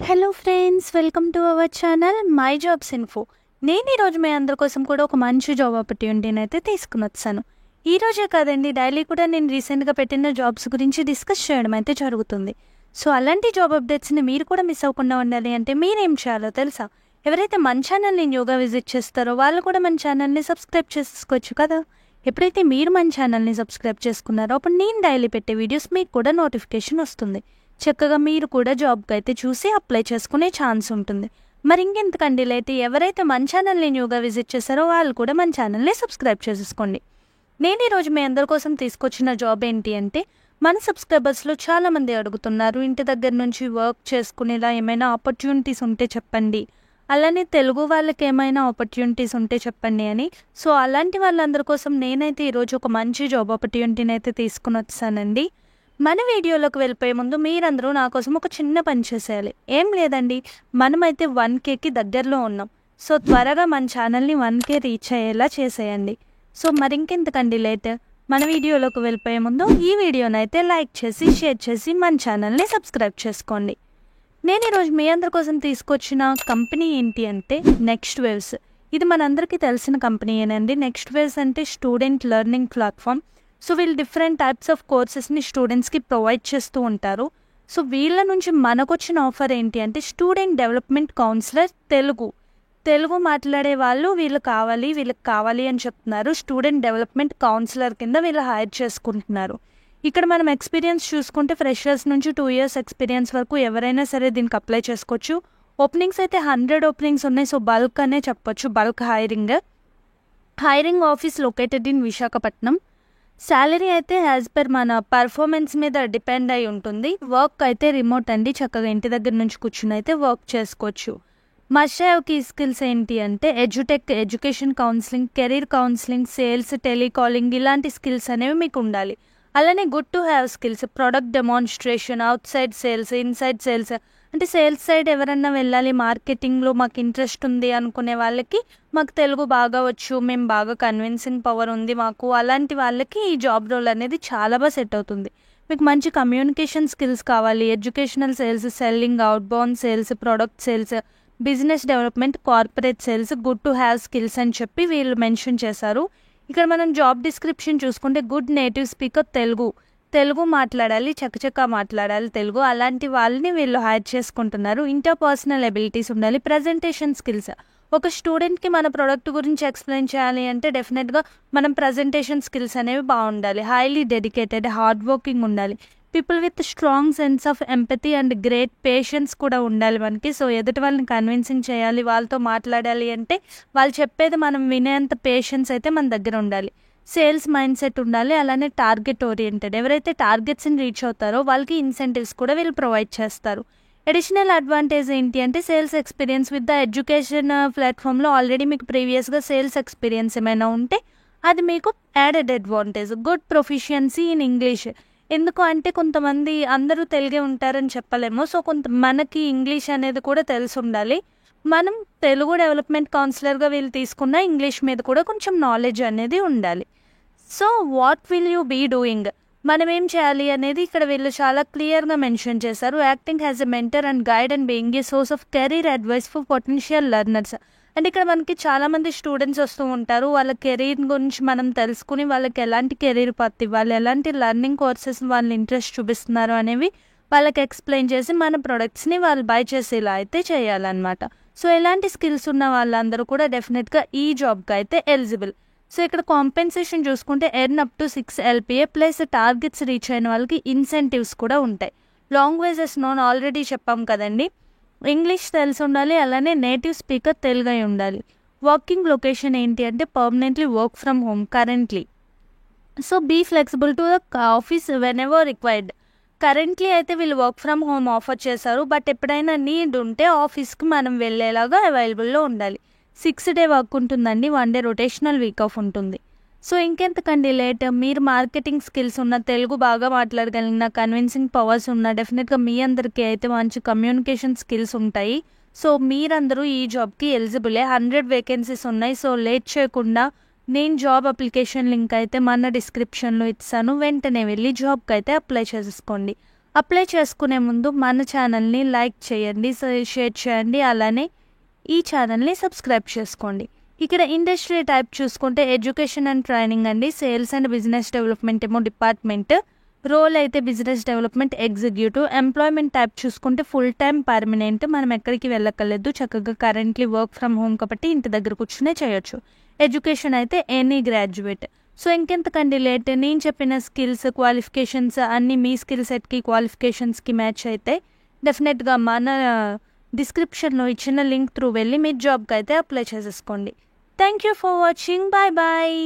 Hello friends, welcome to our channel my jobs info. నేను ఈరోజు మీ అందరి కోసం కూడా ఒక మంచి జాబ్ ఆపర్చునిటీని అయితే తీసుకుని వచ్చాను. ఈరోజే కాదండి, డైలీ కూడా నేను రీసెంట్గా పెట్టిన జాబ్స్ గురించి డిస్కస్ చేయడం అయితే జరుగుతుంది. సో అలాంటి జాబ్ అప్డేట్స్ని మీరు కూడా మిస్ అవ్వకుండా ఉండాలి అంటే మీరేం చేయాలో తెలుసా? ఎవరైతే మన ఛానల్ని యోగా విజిట్ చేస్తారో వాళ్ళు కూడా మన ఛానల్ని సబ్స్క్రైబ్ చేసుకోవచ్చు కదా. ఎప్పుడైతే మీరు మన ఛానల్ని సబ్స్క్రైబ్ చేసుకున్నారో అప్పుడు నేను డైలీ పెట్టే వీడియోస్ మీకు కూడా నోటిఫికేషన్ వస్తుంది. చక్కగా మీరు కూడా జాబ్కి అయితే చూసి అప్లై చేసుకునే ఛాన్స్ ఉంటుంది. మరి ఇంకెంతకండి అయితే ఎవరైతే మన ఛానల్ని న్యూగా విజిట్ చేస్తారో వాళ్ళు కూడా మన ఛానల్ని సబ్స్క్రైబ్ చేసేసుకోండి. నేను ఈరోజు మీ అందరి కోసం తీసుకొచ్చిన జాబ్ ఏంటి అంటే, మన సబ్స్క్రైబర్స్లో చాలామంది అడుగుతున్నారు, ఇంటి దగ్గర నుంచి వర్క్ చేసుకునేలా ఏమైనా ఆపర్చునిటీస్ ఉంటే చెప్పండి, అలానే తెలుగు వాళ్ళకి ఏమైనా ఆపర్చునిటీస్ ఉంటే చెప్పండి అని. సో అలాంటి వాళ్ళందరి కోసం నేనైతే ఈరోజు ఒక మంచి జాబ్ ఆపర్చునిటీని అయితే తీసుకుని వచ్చానండి. మన వీడియోలోకి వెళ్ళిపోయే ముందు మీరందరూ నా కోసం ఒక చిన్న పని చేసేయాలి. ఏం లేదండి, మనమైతే 1Kకి దగ్గరలో ఉన్నాం. సో త్వరగా మన ఛానల్ని 1K రీచ్ అయ్యేలా చేసేయండి. సో మరింకెంతకండి లేట్, మన వీడియోలోకి వెళ్ళిపోయే ముందు ఈ వీడియోని అయితే లైక్ చేసి షేర్ చేసి మన ఛానల్ని సబ్స్క్రైబ్ చేసుకోండి. నేను ఈరోజు మీ అందరి కోసం తీసుకొచ్చిన కంపెనీ ఏంటి అంటే నెక్స్ట్ వేవ్స్. ఇది మనందరికీ తెలిసిన కంపెనీయేనండి. నెక్స్ట్ వేవ్స్ అంటే స్టూడెంట్ లెర్నింగ్ ప్లాట్ఫామ్. సో వీళ్ళు డిఫరెంట్ టైప్స్ ఆఫ్ కోర్సెస్ని స్టూడెంట్స్కి ప్రొవైడ్ చేస్తూ ఉంటారు. సో వీళ్ళ నుంచి మనకు వచ్చిన ఆఫర్ ఏంటి అంటే స్టూడెంట్ డెవలప్మెంట్ కౌన్సిలర్ తెలుగు మాట్లాడే వాళ్ళు వీళ్ళకి కావాలి అని చెప్తున్నారు. స్టూడెంట్ డెవలప్మెంట్ కౌన్సిలర్ కింద వీళ్ళు హైర్ చేసుకుంటున్నారు. ఇక్కడ మనం ఎక్స్పీరియన్స్ చూసుకుంటే ఫ్రెషర్స్ నుంచి 2 years ఎక్స్పీరియన్స్ వరకు ఎవరైనా సరే దీనికి అప్లై చేసుకోవచ్చు. ఓపెనింగ్స్ అయితే 100 ఓపెనింగ్స్ ఉన్నాయి. సో బల్క్ అనే చెప్పొచ్చు, bulk hiring office located in Visakhapatnam. Salary అయితే యాజ్ పర్ మన పర్ఫార్మెన్స్ మీద డిపెండ్ అయి ఉంటుంది. వర్క్ అయితే రిమోట్ అండి, చక్కగా ఇంటి దగ్గర నుంచి కూర్చుని అయితే వర్క్ చేసుకోవచ్చు. మస్ట్ హ్యావ్ కీ స్కిల్స్ ఏంటి అంటే education counselling, career counselling, sales, telecalling ఇలాంటి స్కిల్స్ అనేవి మీకు ఉండాలి. అలానే good to have skills, product demonstration, out side sales, inside sales. అంటే సేల్స్ సైడ్ ఎవరన్నా వెళ్ళాలి, మార్కెటింగ్లో మాకు ఇంట్రెస్ట్ ఉంది అనుకునే వాళ్ళకి, మాకు తెలుగు బాగా వచ్చు, మేము బాగా కన్విన్సింగ్ పవర్ ఉంది మాకు, అలాంటి వాళ్ళకి ఈ జాబ్ రోల్ అనేది చాలా బాగా సెట్ అవుతుంది. మీకు మంచి కమ్యూనికేషన్ స్కిల్స్ కావాలి, educational sales, selling, out bound sales, product sales, business development, corporate sales, good to have skills అని చెప్పి వీళ్ళు మెన్షన్ చేశారు. ఇక్కడ మనం జాబ్ డిస్క్రిప్షన్ చూసుకుంటే గుడ్ నేటివ్ స్పీకర్, తెలుగు మాట్లాడాలి, చకచకా మాట్లాడాలి తెలుగు, అలాంటి వాళ్ళని వీళ్ళు హైర్ చేసుకుంటున్నారు. ఇంటర్పర్సనల్ ఎబిలిటీస్ ఉండాలి, ప్రజెంటేషన్ స్కిల్స్. ఒక స్టూడెంట్కి మన ప్రోడక్ట్ గురించి ఎక్స్ప్లెయిన్ చేయాలి అంటే డెఫినెట్గా మనం ప్రజెంటేషన్ స్కిల్స్ అనేవి బాగుండాలి. హైలీ డెడికేటెడ్, హార్డ్ వర్కింగ్ ఉండాలి. People with strong sense of empathy and great patience కూడా ఉండాలి మనకి. సో ఎదుటి వాళ్ళని కన్విన్సింగ్ చేయాలి, వాళ్ళతో మాట్లాడాలి అంటే వాళ్ళు చెప్పేది మనం వినేంత పేషెన్స్ అయితే మన దగ్గర ఉండాలి. సేల్స్ మైండ్ సెట్ ఉండాలి. అలానే టార్గెట్ ఓరియంటెడ్, ఎవరైతే టార్గెట్స్ని రీచ్ అవుతారో వాళ్ళకి ఇన్సెంటివ్స్ కూడా వీళ్ళు ప్రొవైడ్ చేస్తారు. అడిషనల్ అడ్వాంటేజ్ ఏంటి అంటే sales experience with the education ప్లాట్ఫామ్లో ఆల్రెడీ మీకు ప్రీవియస్గా సేల్స్ ఎక్స్పీరియన్స్ ఏమైనా ఉంటే అది మీకు added advantage. Good proficiency in English. ఎందుకు అంటే కొంతమంది అందరూ తెలుగే ఉంటారని చెప్పలేము. సో మనకి ఇంగ్లీష్ అనేది కూడా తెలిసి ఉండాలి. మనం తెలుగు డెవలప్మెంట్ కౌన్సిలర్గా వీళ్ళు తీసుకున్న ఇంగ్లీష్ మీద కూడా కొంచెం నాలెడ్జ్ అనేది ఉండాలి. So what will you be doing, మనం ఏం చేయాలి అనేది ఇక్కడ వీళ్ళు చాలా క్లియర్గా మెన్షన్ చేశారు. Acting as a mentor and guide and being a source of career advice for potential learners. And ఇక్కడ మనకి చాలామంది స్టూడెంట్స్ వస్తూ ఉంటారు. వాళ్ళ కెరీర్ గురించి మనం తెలుసుకుని వాళ్ళకి ఎలాంటి కెరీర్ పాత్ ఇవ్వాలి, ఎలాంటి లెర్నింగ్ కోర్సెస్ వాళ్ళు ఇంట్రెస్ట్ చూపిస్తున్నారు అనేవి వాళ్ళకి ఎక్స్ప్లెయిన్ చేసి మన ప్రొడక్ట్స్ని వాళ్ళు బై చేసేలా అయితే చేయాలన్నమాట. సో ఎలాంటి స్కిల్స్ ఉన్న వాళ్ళందరూ కూడా డెఫినెట్గా ఈ జాబ్కి అయితే ఎలిజిబుల్. సో ఇక్కడ కాంపెన్సేషన్ చూసుకుంటే earn up to 6 LPA plus targets reach అయిన వాళ్ళకి ఇన్సెంటివ్స్ కూడా ఉంటాయి. లాంగ్వేజెస్ ఆల్రెడీ చెప్పాం కదండి, ఇంగ్లీష్ తెలిసి ఉండాలి, అలానే నేటివ్ స్పీకర్ తెలుగు అయి ఉండాలి. వర్కింగ్ లొకేషన్ ఏంటి అంటే permanently work from home currently. So be flexible to the office whenever required. Currently అయితే వీళ్ళు వర్క్ ఫ్రమ్ హోమ్ ఆఫర్ చేశారు, బట్ ఎప్పుడైనా నీడ్ ఉంటే ఆఫీస్కి మనం వెళ్ళేలాగా అవైలబుల్లో ఉండాలి. 6 day వర్క్ ఉంటుందండి, 1 day రొటేషనల్ వీక్ ఆఫ్ ఉంటుంది. సో ఇంకెంతకండి లేట్, మీరు మార్కెటింగ్ స్కిల్స్ ఉన్న, తెలుగు బాగా మాట్లాడగలిగిన, కన్విన్సింగ్ పవర్స్ ఉన్న, డెఫినెట్గా మీ అందరికీ అయితే మంచి కమ్యూనికేషన్ స్కిల్స్ ఉంటాయి. సో మీరందరూ ఈ జాబ్కి ఎలిజిబులే. 100 వేకెన్సీస్ ఉన్నాయి. సో లేట్ చేయకుండా నేను జాబ్ అప్లికేషన్ లింక్ అయితే మన డిస్క్రిప్షన్లో ఇస్తాను, వెంటనే వెళ్ళి జాబ్కి అయితే అప్లై చేసుకోండి. అప్లై చేసుకునే ముందు మన ఛానల్ని లైక్ చేయండి, షేర్ చేయండి, అలానే ఈ ఛానల్ని సబ్స్క్రైబ్ చేసుకోండి. ఇక్కడ ఇండస్ట్రీ టైప్ చూసుకుంటే ఎడ్యుకేషన్ అండ్ ట్రైనింగ్ అండి. సేల్స్ అండ్ బిజినెస్ డెవలప్మెంట్ ఏమో డిపార్ట్మెంట్, రోల్ అయితే business development executive. Employment type చూసుకుంటే ఫుల్ టైం పర్మనెంట్, మనం ఎక్కడికి వెళ్ళక్కర్లేదు, చక్కగా కరెంట్లీ వర్క్ ఫ్రమ్ హోమ్ కాబట్టి ఇంటి దగ్గర కూర్చునే చేయొచ్చు. ఎడ్యుకేషన్ అయితే ఎనీ గ్రాడ్యుయేట్. సో ఇంకెంతకండి లేట్, నేను చెప్పిన స్కిల్స్ క్వాలిఫికేషన్స్ అన్నీ మీ స్కిల్ సెట్కి క్వాలిఫికేషన్స్కి మ్యాచ్ అయితే డెఫినెట్గా మన డిస్క్రిప్షన్లో ఇచ్చిన లింక్ త్రూ వెళ్ళి మీ జాబ్కి అయితే అప్లై చేసేసుకోండి. Thank you for watching. Bye bye.